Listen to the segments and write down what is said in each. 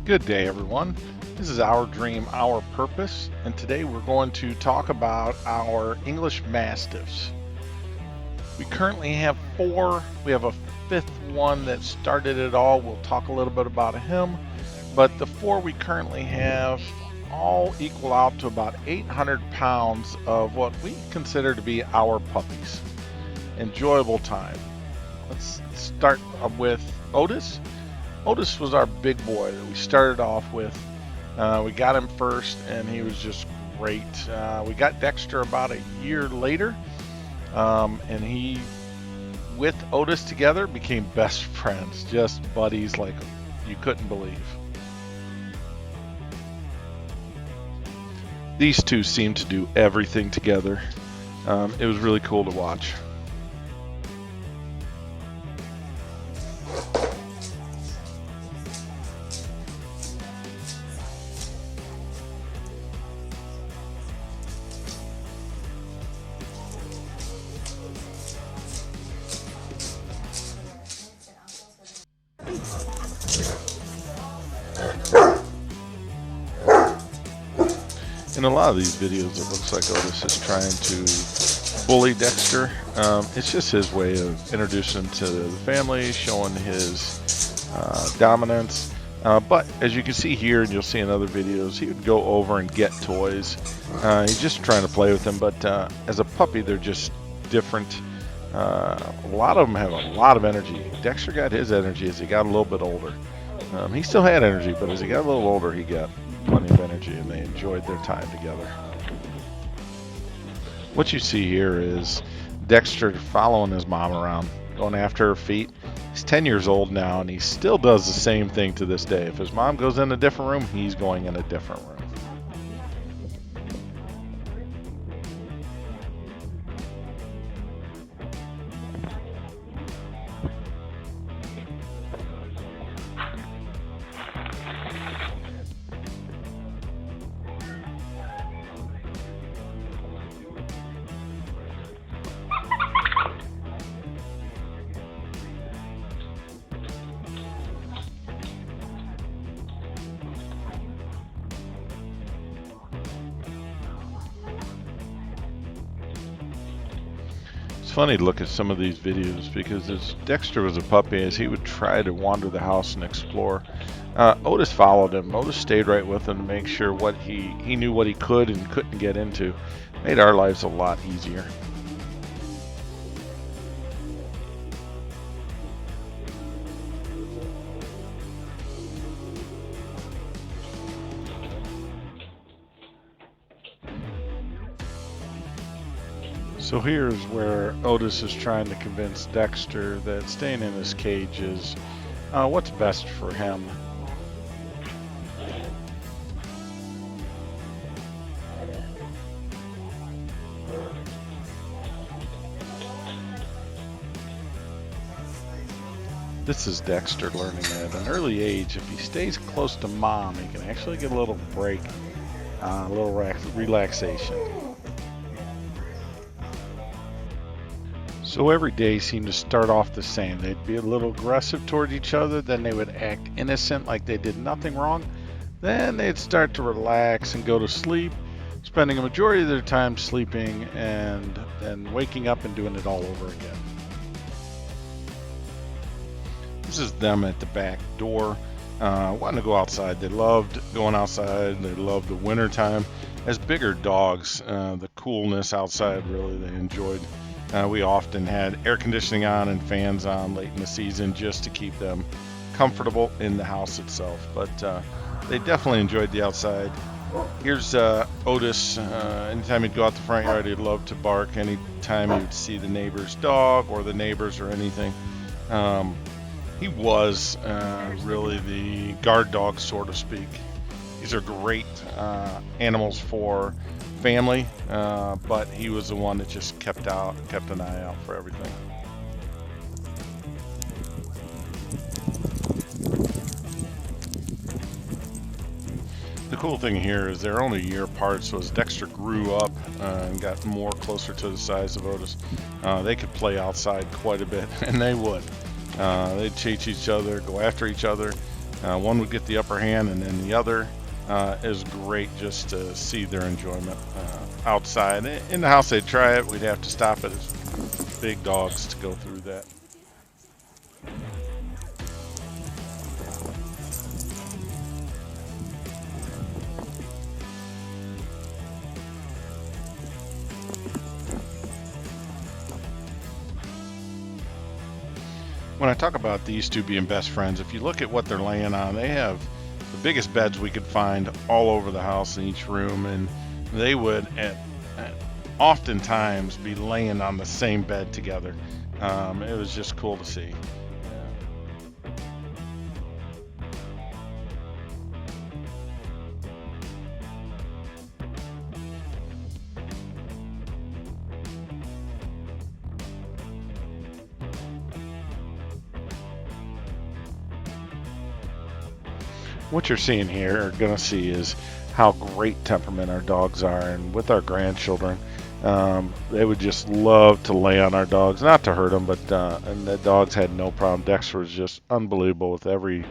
Good day, everyone. This is Our Dream, Our Purpose, and today we're going to talk about our English Mastiffs. We currently have 4. We have a 5th one that started it all. We'll talk a little bit about him, but the 4 we currently have all equal out to about 800 pounds of what we consider to be our puppies. Enjoyable time. Let's start with Otis. Otis was our big boy that we started off with. We got him first, and he was just great. We got Dexter about a year later, and he, with Otis together, became best friends, just buddies like you couldn't believe. These two seemed to do everything together. It was really cool to watch. In a lot of these videos, it looks like Otis is trying to bully Dexter. It's just his way of introducing him to the family, showing his dominance. But as you can see here, and you'll see in other videos, he would go over and get toys. He's just trying to play with them, but as a puppy, they're just different. A lot of them have a lot of energy. Dexter got his energy as he got a little bit older. He still had energy, but as he got a little older, he got plenty of energy, and they enjoyed their time together. What you see here is Dexter following his mom around, going after her feet. He's 10 years old now, and he still does the same thing to this day. If his mom goes in a different room, he's going in a different room. It's funny to look at some of these videos because as Dexter was a puppy, as he would try to wander the house and explore, Otis followed him. Otis stayed right with him to make sure what he knew what he could and couldn't get into. Made our lives a lot easier. So here's where Otis is trying to convince Dexter that staying in his cage is what's best for him. This is Dexter learning at an early age, if he stays close to mom, he can actually get a little break, a little relaxation. So every day seemed to start off the same. They'd be a little aggressive toward each other, then they would act innocent like they did nothing wrong. Then they'd start to relax and go to sleep, spending a majority of their time sleeping and then waking up and doing it all over again. This is them at the back door, wanting to go outside. They loved going outside. They loved the winter time. As bigger dogs, the coolness outside really they enjoyed. We often had air conditioning on and fans on late in the season just to keep them comfortable in the house itself. But they definitely enjoyed the outside. Here's Otis. Anytime he'd go out the front yard, he'd love to bark. Anytime he would see the neighbor's dog or the neighbors or anything. He was really the guard dog, so to speak. These are great animals for family, but he was the one that just kept an eye out for everything. The cool thing here is they're only a year apart, so as Dexter grew up and got more closer to the size of Otis, they could play outside quite a bit, and they would. They'd chase each other, go after each other. One would get the upper hand, and then the other is great just to see their enjoyment outside. In the house they'd try it, we'd have to stop it as big dogs to go through that. When I talk about these two being best friends, if you look at what they're laying on, they have the biggest beds we could find all over the house in each room, and they would oftentimes be laying on the same bed together. It was just cool to see. What you're seeing here, or gonna see, is how great temperament our dogs are, and with our grandchildren, they would just love to lay on our dogs, not to hurt them, but and the dogs had no problem. Dexter was just unbelievable with every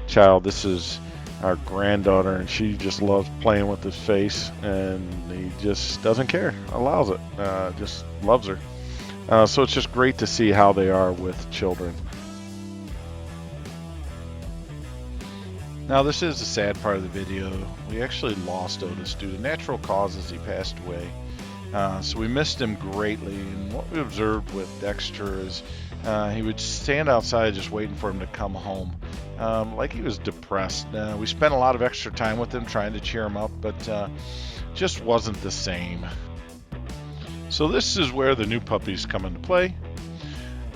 child. This is our granddaughter, and she just loves playing with his face, and he just doesn't care, allows it, just loves her. So it's just great to see how they are with children. Now, this is the sad part of the video. We actually lost Otis due to natural causes. He passed away. So we missed him greatly. And what we observed with Dexter is he would stand outside just waiting for him to come home. Like he was depressed. We spent a lot of extra time with him trying to cheer him up, but just wasn't the same. So this is where the new puppies come into play.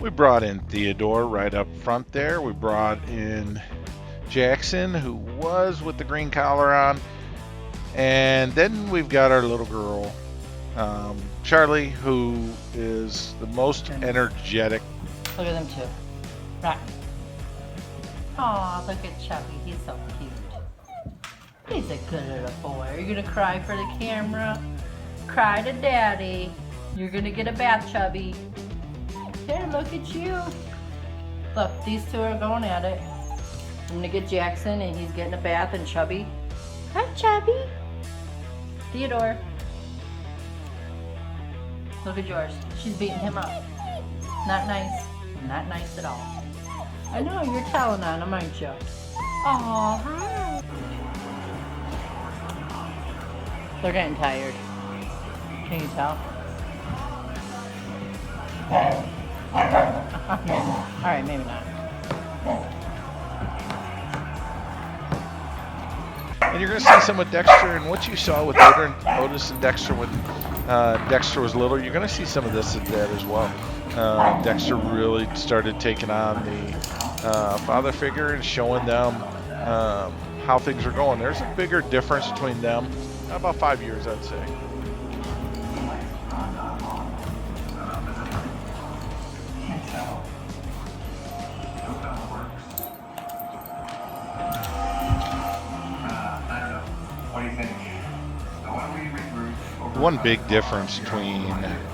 We brought in Theodore right up front there. We brought in Jackson, who was with the green collar on, and then we've got our little girl, Charlie, who is the most energetic. Look at them two. Right. Aw, look at Chubby. He's so cute. He's a good little boy. Are you gonna cry for the camera? Cry to Daddy. You're gonna get a bath, Chubby. Here, look at you. Look, these two are going at it. I'm gonna get Jackson, and he's getting a bath, and Chubby. Hi, Chubby. Theodore. Look at yours. She's beating him up. Not nice. Not nice at all. I know, you're telling on him, aren't you? Aw, hi. They're getting tired. Can you tell? Alright, maybe not. And you're going to see some with Dexter, and what you saw with Otis and Dexter when Dexter was little, you're going to see some of this at that as well. Dexter really started taking on the father figure and showing them how things are going. There's a bigger difference between them, about 5 years, I'd say. One big difference between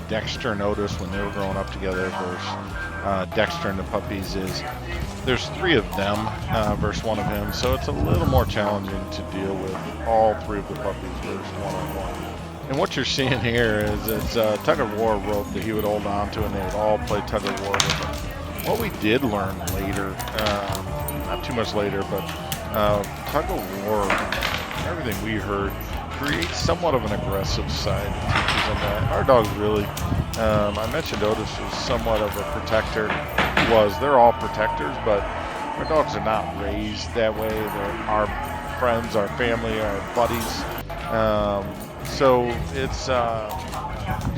Dexter and Otis when they were growing up together versus Dexter and the puppies is there's 3 of them versus 1 of him, so it's a little more challenging to deal with all 3 of the puppies versus 1-on-1. And what you're seeing here is it's a tug-of-war rope that he would hold on to, and they would all play tug-of-war with him. What we did learn later, not too much later, but tug-of-war, everything we heard, creates somewhat of an aggressive side. It teaches them that. Our dogs really, I mentioned Otis was somewhat of a protector. They're all protectors, but our dogs are not raised that way. They're our friends, our family, our buddies. So it's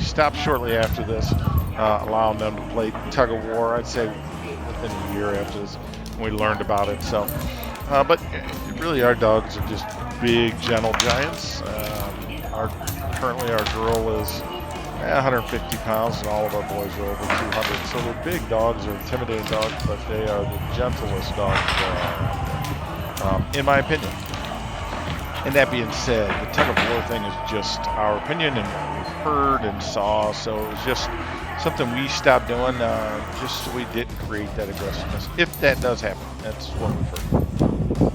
stopped shortly after this, allowing them to play tug of war. I'd say within a year after this, when we learned about it. So, but really, our dogs are just big, gentle giants. Currently our girl is 150 pounds, and all of our boys are over 200. So they're big dogs, they're intimidating dogs, but they are the gentlest dogs there are out there, in my opinion. And that being said, the tug of war thing is just our opinion and what we've heard and saw. So it was just something we stopped doing, just so we didn't create that aggressiveness. If that does happen, that's what we've heard.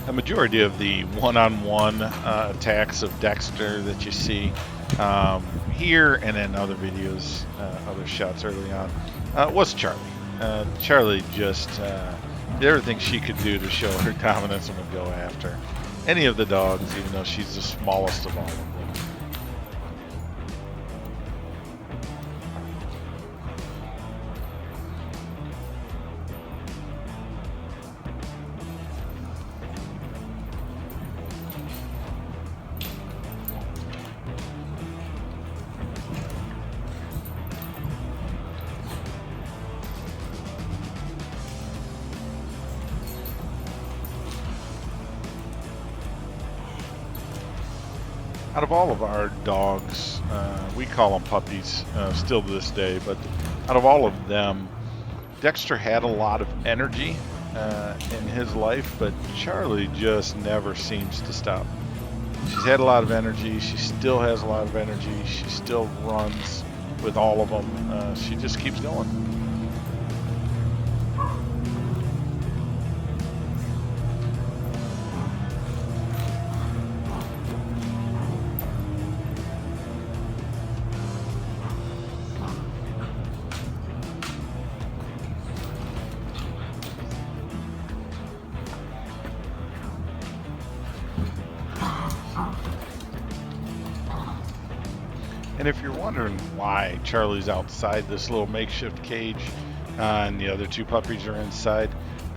A majority of the one-on-one attacks of Dexter that you see here and in other videos, other shots early on, was Charlie. Charlie just did everything she could do to show her dominance and would go after any of the dogs, even though she's the smallest of all of them. Out of all of our dogs, we call them puppies still to this day, but out of all of them, Dexter had a lot of energy in his life, but Charlie just never seems to stop. She's had a lot of energy. She still has a lot of energy. She still runs with all of them. She just keeps going. And if you're wondering why Charlie's outside this little makeshift cage and the other two puppies are inside,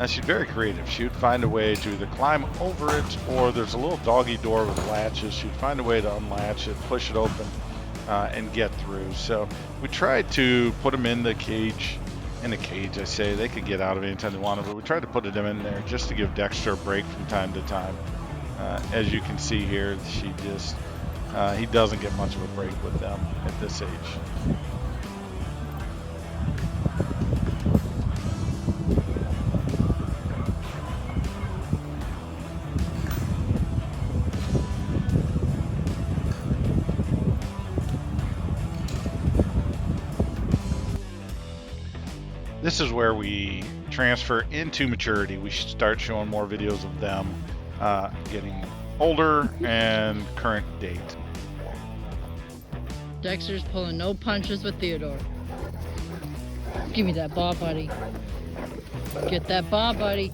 she's very creative. She would find a way to either climb over it, or there's a little doggy door with latches. She'd find a way to unlatch it, push it open, and get through. So we tried to put them in the cage. In a cage, I say. They could get out of it anytime they wanted, but we tried to put them in there just to give Dexter a break from time to time. As you can see here, he doesn't get much of a break with them at this age. This is where we transfer into maturity. We start showing more videos of them getting older and current date. Dexter's pulling no punches with Theodore. Give me that ball, buddy. Get that ball, buddy.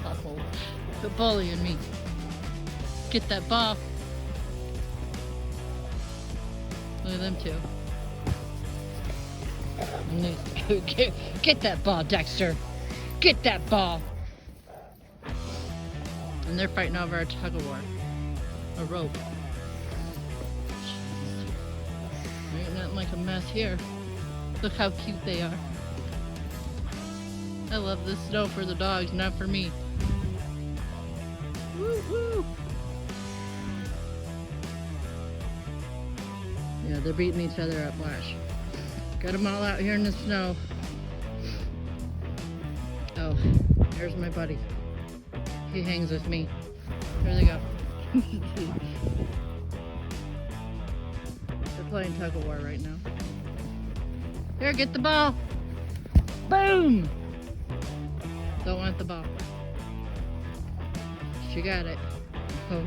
No, quit bullying me. Get that ball. Look at them two. Get that ball, Dexter. Get that ball. And they're fighting over a tug of war. A rope. Ain't nothing like a mess here. Look how cute they are. I love the snow for the dogs, not for me. Woo woo! Yeah, they're beating each other up, watch. Got them all out here in the snow. Oh, there's my buddy. He hangs with me. There they go. They're playing tug of war right now. Here, get the ball. Boom! Don't want the ball. She got it. Oh,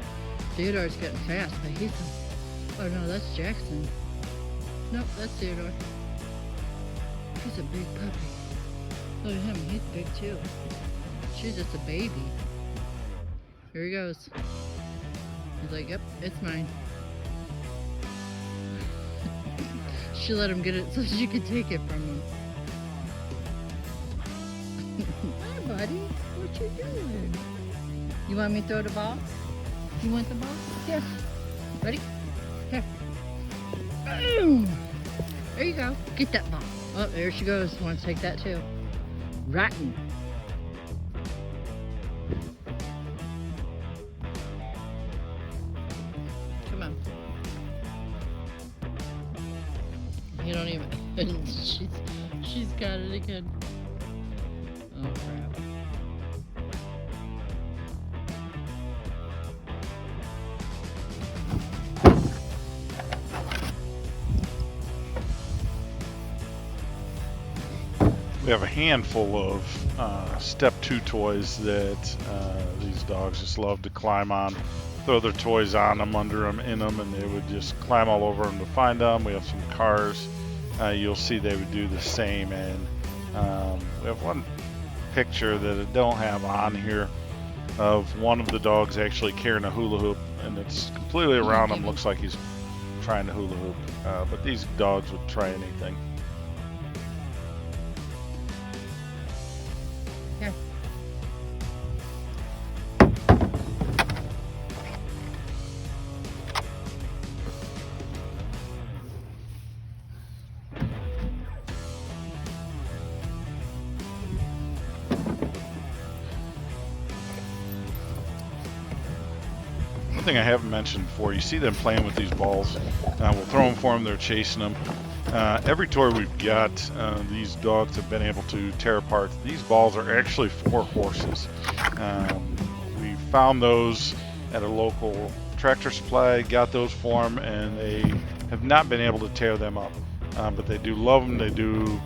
Theodore's getting fast, but he's... Oh no, that's Jackson. Nope, that's Theodore. He's a big puppy. Look at him, he's big too. She's just a baby. Here he goes. He's like, yep, it's mine. She let him get it so she could take it from him. Hi, buddy. What you doing? You want me to throw the ball? You want the ball? Here. Ready? Here. Boom! There you go. Get that ball. Oh, there she goes. Want to take that too. Rotten. Come on. You don't even... she's got it again. Oh, crap. We We have a handful of step 2 toys that these dogs just love to climb on, throw their toys on them, under them, in them, and they would just climb all over them to find them. We have some cars. You'll see they would do the same, and we have one picture that I don't have on here of one of the dogs actually carrying a hula hoop, and it's completely around him. Looks like he's trying to hula hoop, but these dogs would try anything. Here. One thing I haven't mentioned before, you see them playing with these balls. We'll throw them for them, they're chasing them. Every toy we've got, these dogs have been able to tear apart. These balls are actually for horses. We found those at a local Tractor Supply, got those for them, and they have not been able to tear them up. But they do love them, they do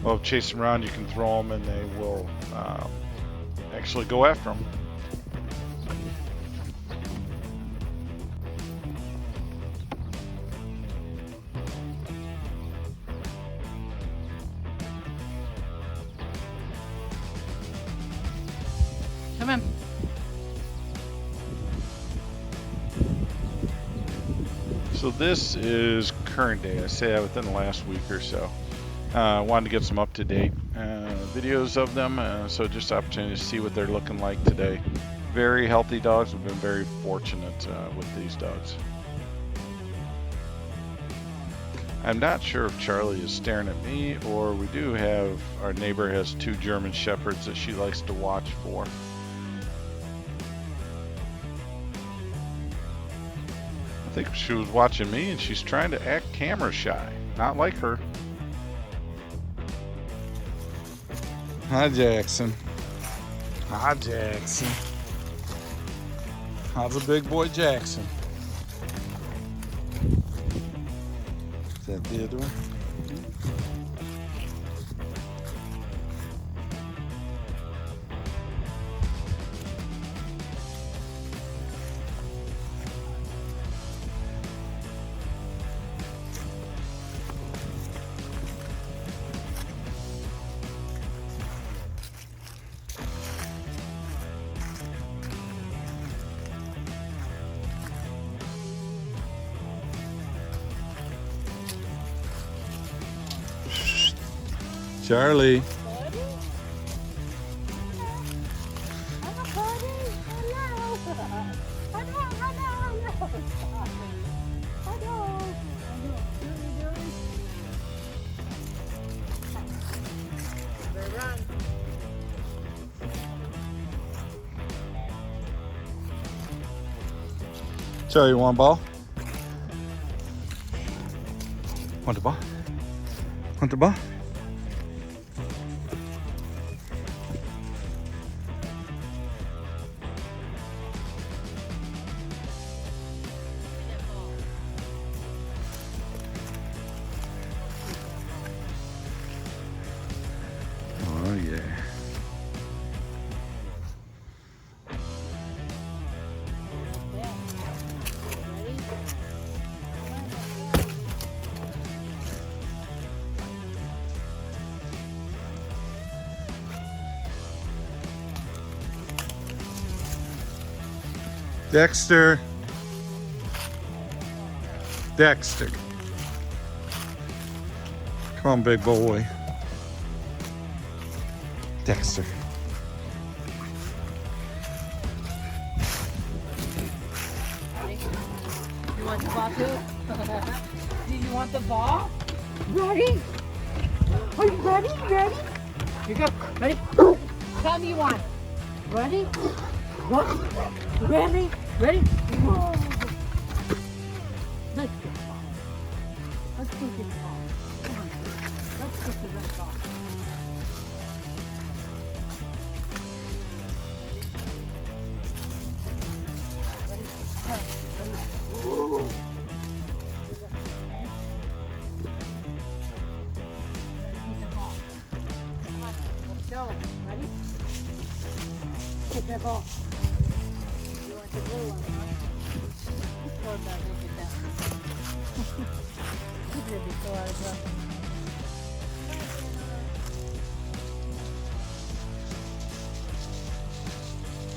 love chasing around. You can throw them and they will actually go after them. Come in. So this is current day. I say that within the last week or so. Wanted to get some up-to-date videos of them, so just opportunity to see what they're looking like today. Very healthy dogs. We've been very fortunate with these dogs. I'm not sure if Charlie is staring at me, or we do have, our neighbor has 2 German Shepherds that she likes to watch for. I think she was watching me, and she's trying to act camera shy. Not like her. Hi, Jackson. Hi, Jackson. How's the big boy Jackson? Is that Theodore? Charlie. Charlie, you want a ball? Want the ball? Want the ball? Oh yeah. Dexter. Dexter. Come on, big boy. Dexter. You want the ball too? Do you want the ball? Ready? Are you ready? Ready? Here you go. Ready? Tell me you want. Ready? What? Ready? Ready? Whoa. Let's go. Let's go get the ball. Come on. Let's get the red ball. Come on. Show him. Ready? Get that ball. You want the blue one, huh? Or about to get that one. You did it before I was up.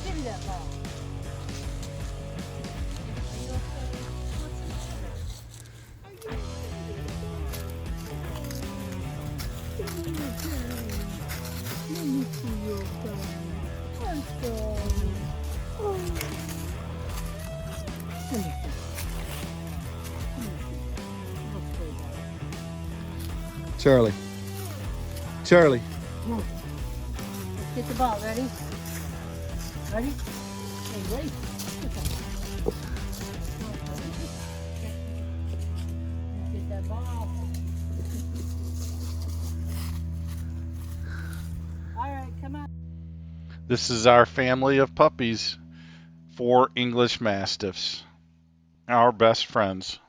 Give me that ball. Charlie. Charlie. Let's get the ball. Ready? Ready? Hey, wait. Get that ball. All right, come on. This is our family of puppies, 4 English Mastiffs, our best friends.